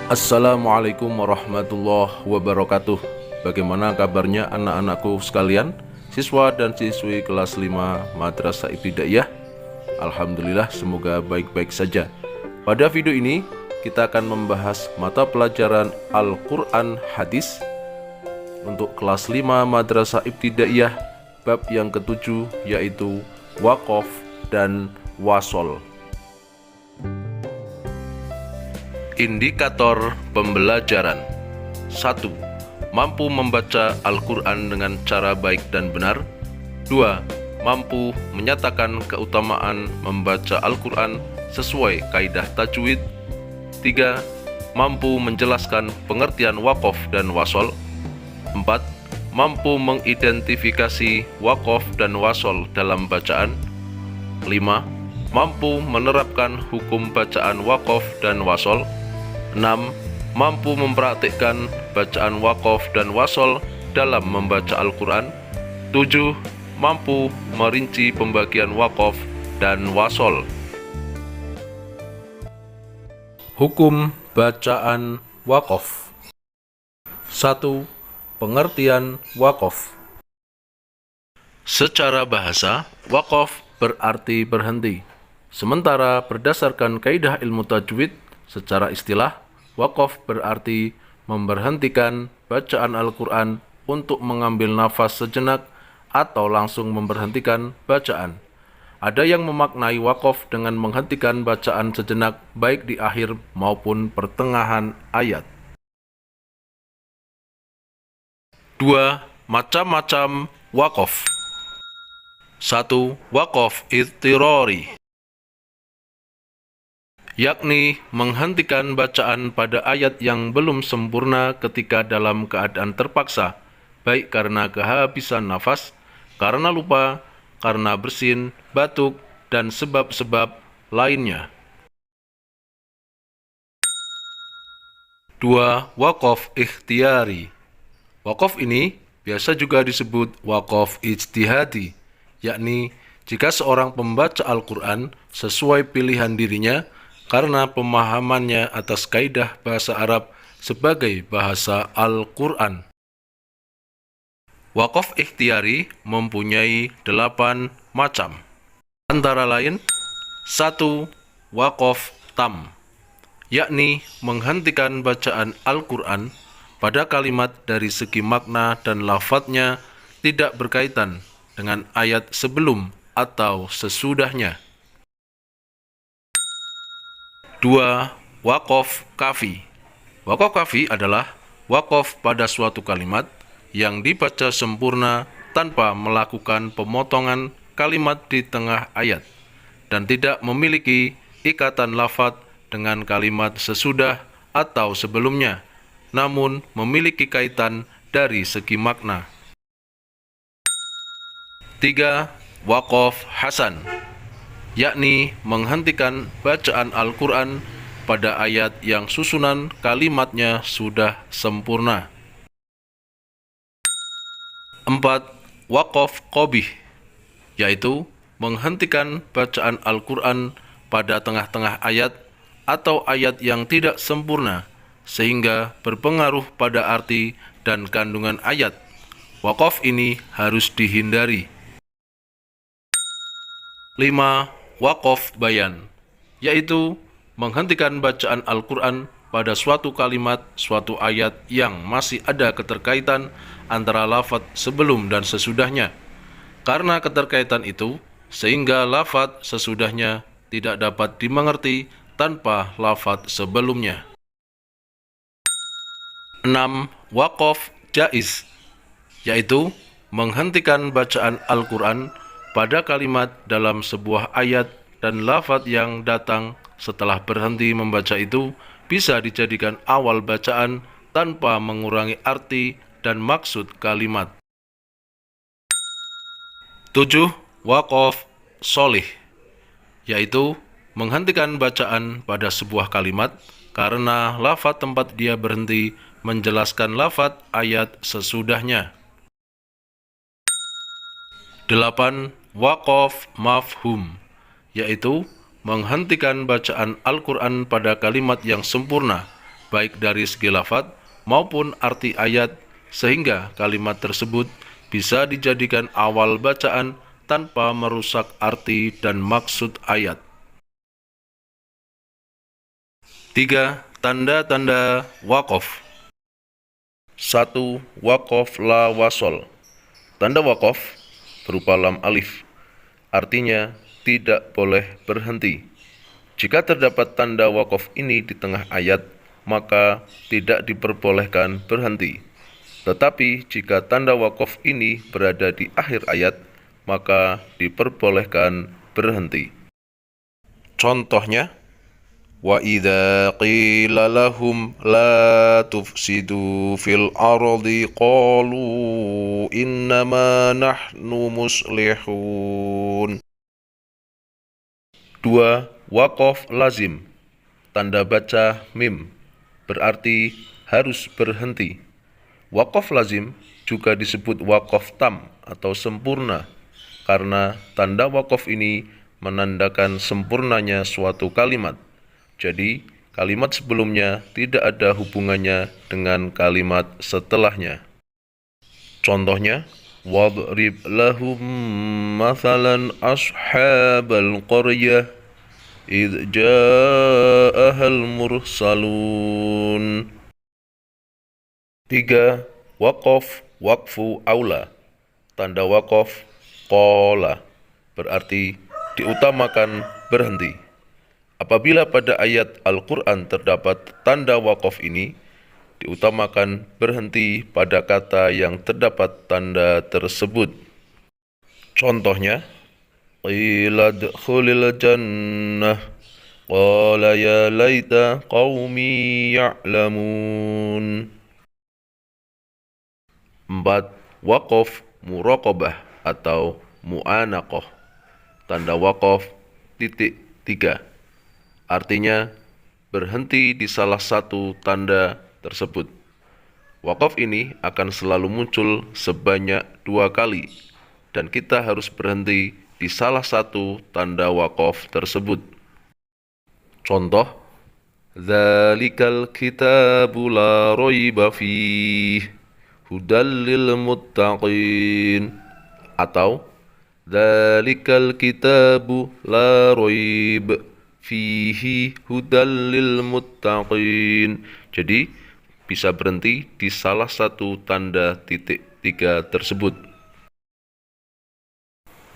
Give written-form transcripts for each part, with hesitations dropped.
Assalamualaikum warahmatullahi wabarakatuh. Bagaimana kabarnya anak-anakku sekalian, siswa dan siswi kelas 5 Madrasah Ibtidaiyah? Alhamdulillah, semoga baik-baik saja. Pada video ini kita akan membahas mata pelajaran Al-Quran Hadis untuk kelas 5 Madrasah Ibtidaiyah, bab yang ke-7, yaitu Waqaf dan Wasol. Indikator pembelajaran. 1. Mampu membaca Al-Quran dengan cara baik dan benar. 2. Mampu menyatakan keutamaan membaca Al-Quran sesuai kaidah tajwid. 3. Mampu menjelaskan pengertian waqaf dan wasol. 4. Mampu mengidentifikasi waqaf dan wasol dalam bacaan. 5. Mampu menerapkan hukum bacaan waqaf dan wasol. 6. Mampu mempraktikkan bacaan waqaf dan wasol dalam membaca Al-Quran. 7. Mampu merinci pembagian waqaf dan wasol. Hukum bacaan waqaf. 1. Pengertian waqaf. Secara bahasa, waqaf berarti berhenti. Sementara berdasarkan kaidah ilmu tajwid, secara istilah, waqaf berarti memberhentikan bacaan Al-Quran untuk mengambil nafas sejenak atau langsung memberhentikan bacaan. Ada yang memaknai waqaf dengan menghentikan bacaan sejenak baik di akhir maupun pertengahan ayat. 2. Macam-macam waqaf. 1. Waqaf idtirari, yakni menghentikan bacaan pada ayat yang belum sempurna ketika dalam keadaan terpaksa, baik karena kehabisan nafas, karena lupa, karena bersin, batuk, dan sebab-sebab lainnya. 2. Waqaf ikhtiyari. Waqaf ini biasa juga disebut waqaf ijtihadi, yakni jika seorang pembaca Al-Quran sesuai pilihan dirinya karena pemahamannya atas kaidah bahasa Arab sebagai bahasa Al-Quran. Waqaf ikhtiyari mempunyai 8 macam. Antara lain, 1. Waqaf tam, yakni menghentikan bacaan Al-Quran pada kalimat dari segi makna dan lafadznya tidak berkaitan dengan ayat sebelum atau sesudahnya. 2. Waqaf kafi. Waqaf kafi adalah waqaf pada suatu kalimat yang dibaca sempurna tanpa melakukan pemotongan kalimat di tengah ayat dan tidak memiliki ikatan lafadz dengan kalimat sesudah atau sebelumnya, namun memiliki kaitan dari segi makna. 3. Waqaf hasan, yakni menghentikan bacaan Al-Quran pada ayat yang susunan kalimatnya sudah sempurna. 4. Waqaf qabih, yaitu menghentikan bacaan Al-Quran pada tengah-tengah ayat atau ayat yang tidak sempurna sehingga berpengaruh pada arti dan kandungan ayat. Waqaf ini harus dihindari. 5. Waqaf bayan, yaitu menghentikan bacaan Al-Quran pada suatu kalimat, suatu ayat yang masih ada keterkaitan antara lafadz sebelum dan sesudahnya. Karena keterkaitan itu, sehingga lafadz sesudahnya tidak dapat dimengerti tanpa lafadz sebelumnya. 6. Waqaf jaiz, yaitu menghentikan bacaan Al-Quran pada kalimat dalam sebuah ayat dan lafadz yang datang setelah berhenti membaca itu bisa dijadikan awal bacaan tanpa mengurangi arti dan maksud kalimat. 7. Waqaf sholih, yaitu menghentikan bacaan pada sebuah kalimat karena lafadz tempat dia berhenti menjelaskan lafadz ayat sesudahnya. 8. Waqaf mafhum, yaitu menghentikan bacaan Al-Quran pada kalimat yang sempurna baik dari segi lafadz maupun arti ayat, sehingga kalimat tersebut bisa dijadikan awal bacaan tanpa merusak arti dan maksud ayat. 3. Tanda-tanda waqaf. 1. Waqaf la wasol. Tanda waqaf berupa lam alif, artinya tidak boleh berhenti. Jika terdapat tanda waqaf ini di tengah ayat, maka tidak diperbolehkan berhenti. Tetapi jika tanda waqaf ini berada di akhir ayat, maka diperbolehkan berhenti. Contohnya, wa idza qila lahum la tufsidu fil ardi qalu innama nahnu muslihun. 2. Waqaf lazim. Tanda baca mim, berarti harus berhenti. Waqaf lazim juga disebut waqaf tam atau sempurna, karena tanda waqaf ini menandakan sempurnanya suatu kalimat. Jadi, kalimat sebelumnya tidak ada hubungannya dengan kalimat setelahnya. Contohnya, wadrib lahum mathalan ashabal qaryah idh ja'ahal mursalun. 3. Waqaf waqfu aula. Tanda waqaf qala, berarti diutamakan berhenti. Apabila pada ayat Al-Quran terdapat tanda waqaf ini, diutamakan berhenti pada kata yang terdapat tanda tersebut. Contohnya, qila dkhulil jannah qala ya laita qaumi ya'lamun. 4. Waqaf muraqabah atau mu'anaqah. Tanda waqaf titik 3, artinya berhenti di salah satu tanda tersebut. Waqaf ini akan selalu muncul sebanyak 2 kali, dan kita harus berhenti di salah satu tanda waqaf tersebut. Contoh, dzalikal kitabu la raiba fihi hudal lil muttaqin, atau dzalikal kitabu la raib fihi hudal lil muttaqin. Jadi bisa berhenti di salah satu tanda titik 3 tersebut.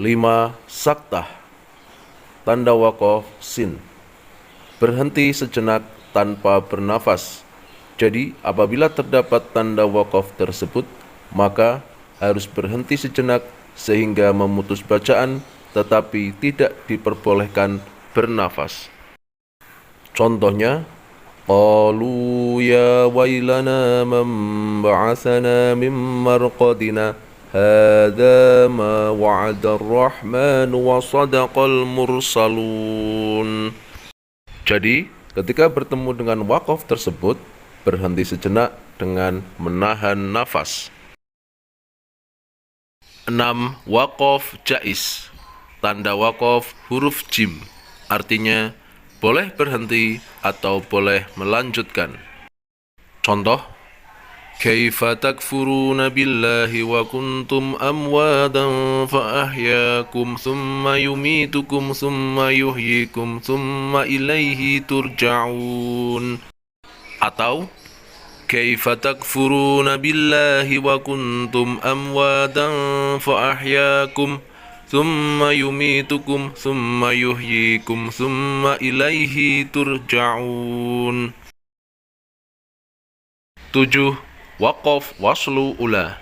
5. Saktah. Tanda waqaf sin, berhenti sejenak tanpa bernafas. Jadi apabila terdapat tanda waqaf tersebut, maka harus berhenti sejenak sehingga memutus bacaan, tetapi tidak diperbolehkan bernafas. Contohnya, qalu ya wailana man ba'athana min marqadina hadza ma wa'ada ar-rahman wa sadaqal mursalun. Jadi, ketika bertemu dengan waqaf tersebut, berhenti sejenak dengan menahan nafas. 6. Waqaf jaiz. Tanda waqaf huruf jim, artinya boleh berhenti atau boleh melanjutkan. Contoh, kaifa takfuruna billahi wa kuntum amwadan fa ahyaakum thumma yumitukum thumma yuhyikum thumma ilaihi turja'un. Atau kaifa takfuruna billahi wa kuntum amwadan fa ahyaakum thumma yumitukum thumma yuhyikum thumma ilaihi turja'un. 7. Waqaf waslu ula.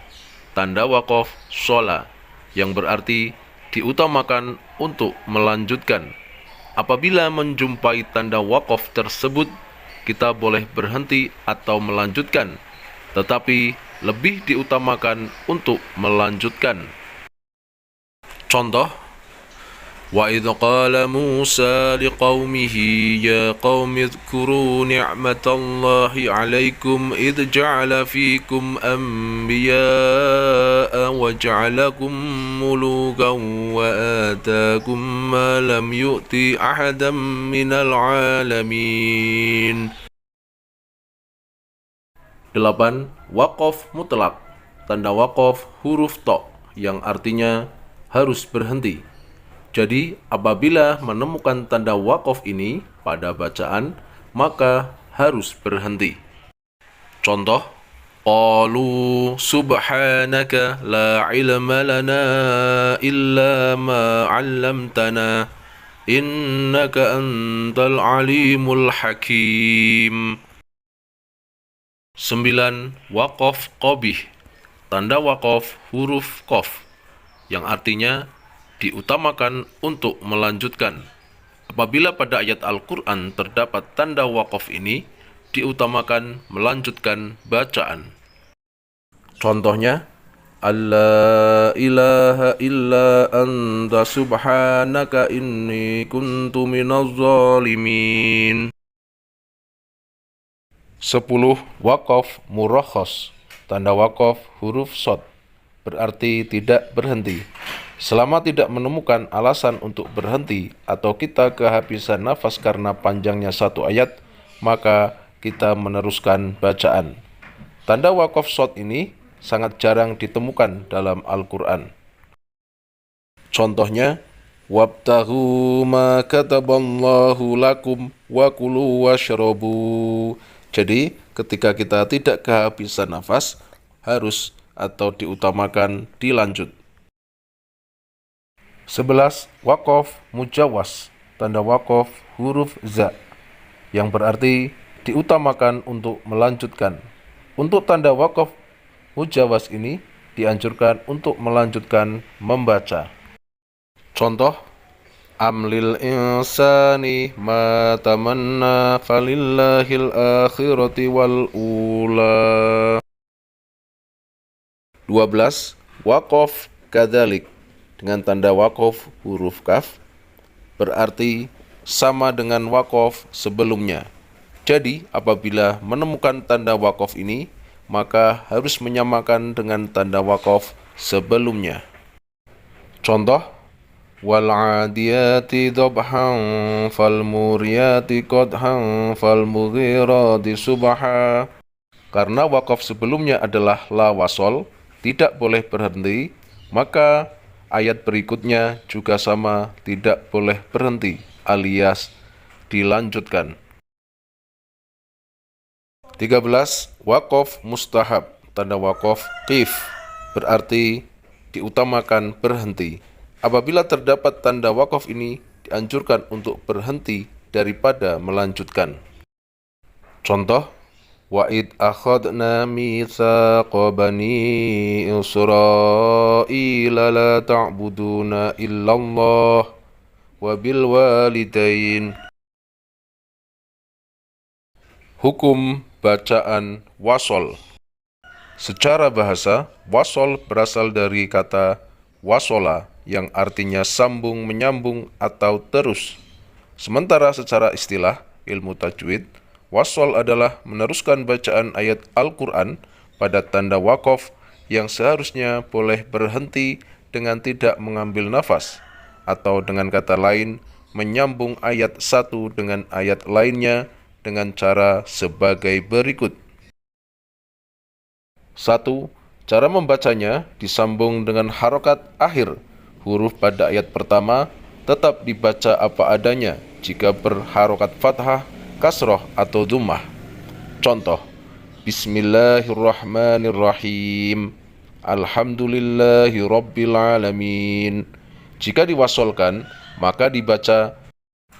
Tanda waqaf shola, yang berarti diutamakan untuk melanjutkan. Apabila menjumpai tanda waqaf tersebut, kita boleh berhenti atau melanjutkan, tetapi lebih diutamakan untuk melanjutkan. Contoh, wa idh qala Musa liqaumihi ya qaumi dzkuru ni'matallahi 'alaikum idh ja'ala fikum anbiya'a wa ja'alakum mulukan wa ataakum ma lam yu'ti ahadan minal 'alamin. 8. Waqaf mutlak. Tanda waqaf huruf to yang artinya harus berhenti. Jadi apabila menemukan tanda waqaf ini pada bacaan, maka harus berhenti. Contoh, qalu subhanaka la ilma lana illa ma 'allamtana innaka antal alimul hakim. 9. Waqaf qabih. Tanda waqaf huruf qaf yang artinya diutamakan untuk melanjutkan. Apabila pada ayat Al-Quran terdapat tanda waqaf ini, diutamakan melanjutkan bacaan. Contohnya, alla ilaha illa anta subhanaka inni kuntu minaz zalimin. 10. Waqaf murakhas. Tanda waqaf huruf shad berarti tidak berhenti. Selama tidak menemukan alasan untuk berhenti atau kita kehabisan nafas karena panjangnya satu ayat, maka kita meneruskan bacaan. Tanda waqaf shad ini sangat jarang ditemukan dalam Al-Quran. Contohnya, wabtaghu ma kataballahu lakum wa kulu washrabu. Jadi, ketika kita tidak kehabisan nafas, harus atau diutamakan dilanjut. 11. Waqaf mujawwas. Tanda waqaf huruf za yang berarti diutamakan untuk melanjutkan. Untuk tanda waqaf mujawwas ini dianjurkan untuk melanjutkan membaca. Contoh, amlil insani ma tamanna falillahil akhirati wal ula. 12. Waqaf kadzalik. Dengan tanda waqaf huruf kaf berarti sama dengan waqaf sebelumnya. Jadi apabila menemukan tanda waqaf ini, maka harus menyamakan dengan tanda waqaf sebelumnya. Contoh, wal 'adiyati dhabhan fal muriyati qadhan fal mughirati subha. Karena waqaf sebelumnya adalah la wasol, tidak boleh berhenti, maka ayat berikutnya juga sama, tidak boleh berhenti alias dilanjutkan. 13. Waqaf mustahab. Tanda waqaf qif berarti diutamakan berhenti. Apabila terdapat tanda waqaf ini, dianjurkan untuk berhenti daripada melanjutkan. Contoh, wa id akhadna mitsaqa bani israila la ta'buduna illallah wa bil walidain. Hukum bacaan wasol. Secara bahasa, wasol berasal dari kata wasola yang artinya sambung, menyambung, atau terus. Sementara secara istilah ilmu tajwid, wasol adalah meneruskan bacaan ayat Al-Quran pada tanda waqaf yang seharusnya boleh berhenti dengan tidak mengambil nafas, atau dengan kata lain, menyambung ayat satu dengan ayat lainnya dengan cara sebagai berikut. 1. Cara membacanya disambung dengan harokat akhir. Huruf pada ayat pertama tetap dibaca apa adanya jika berharokat fathah, kasroh, atau dhammah. Contoh, Bismillahirrahmanirrahim, Alhamdulillahi Rabbil Alamin. Jika diwasolkan, maka dibaca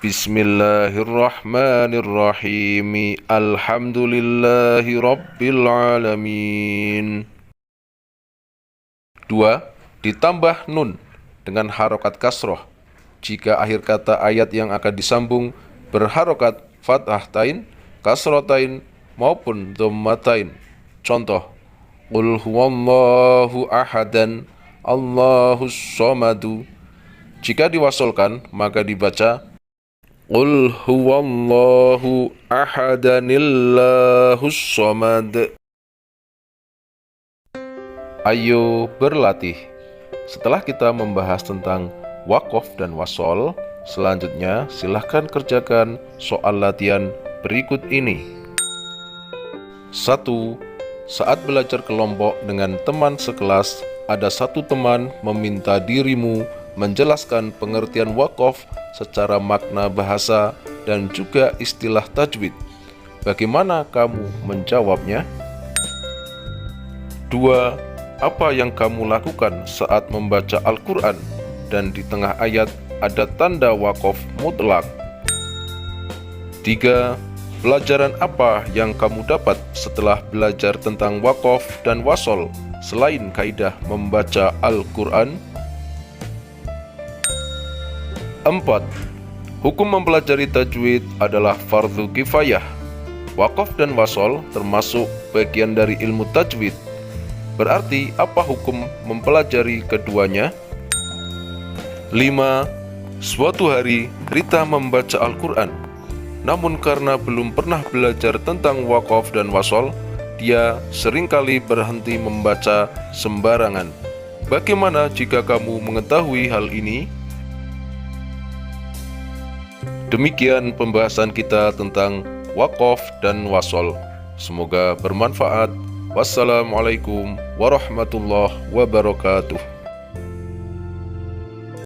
Bismillahirrahmanirrahim, Alhamdulillahi Rabbil Alamin. 2. Ditambah nun dengan harokat kasroh jika akhir kata ayat yang akan disambung berharokat fathatain, kasrotain, maupun dhammatain. Contoh, Qul huwallahu ahadan, Allahus somadu. Jika diwasolkan, maka dibaca Qul huwallahu ahadanillahus somad. Ayo berlatih. Setelah kita membahas tentang waqaf dan wasol, selanjutnya silahkan kerjakan soal latihan berikut ini. 1. Saat belajar kelompok dengan teman sekelas, ada satu teman meminta dirimu menjelaskan pengertian wakaf secara makna bahasa dan juga istilah tajwid. Bagaimana kamu menjawabnya? 2. Apa yang kamu lakukan saat membaca Al-Quran dan di tengah ayat ada tanda wakaf mutlak? 3. Pelajaran apa yang kamu dapat setelah belajar tentang wakaf dan wasol selain kaidah membaca Al-Quran? 4. Hukum mempelajari tajwid adalah fardu kifayah. Wakaf dan wasol termasuk bagian dari ilmu tajwid. Berarti apa hukum mempelajari keduanya? 5. Suatu hari Rita membaca Al-Quran. Namun karena belum pernah belajar tentang wakaf dan wasol, dia seringkali berhenti membaca sembarangan. Bagaimana jika kamu mengetahui hal ini? Demikian pembahasan kita tentang wakaf dan wasol. Semoga bermanfaat. Wassalamualaikum warahmatullahi wabarakatuh.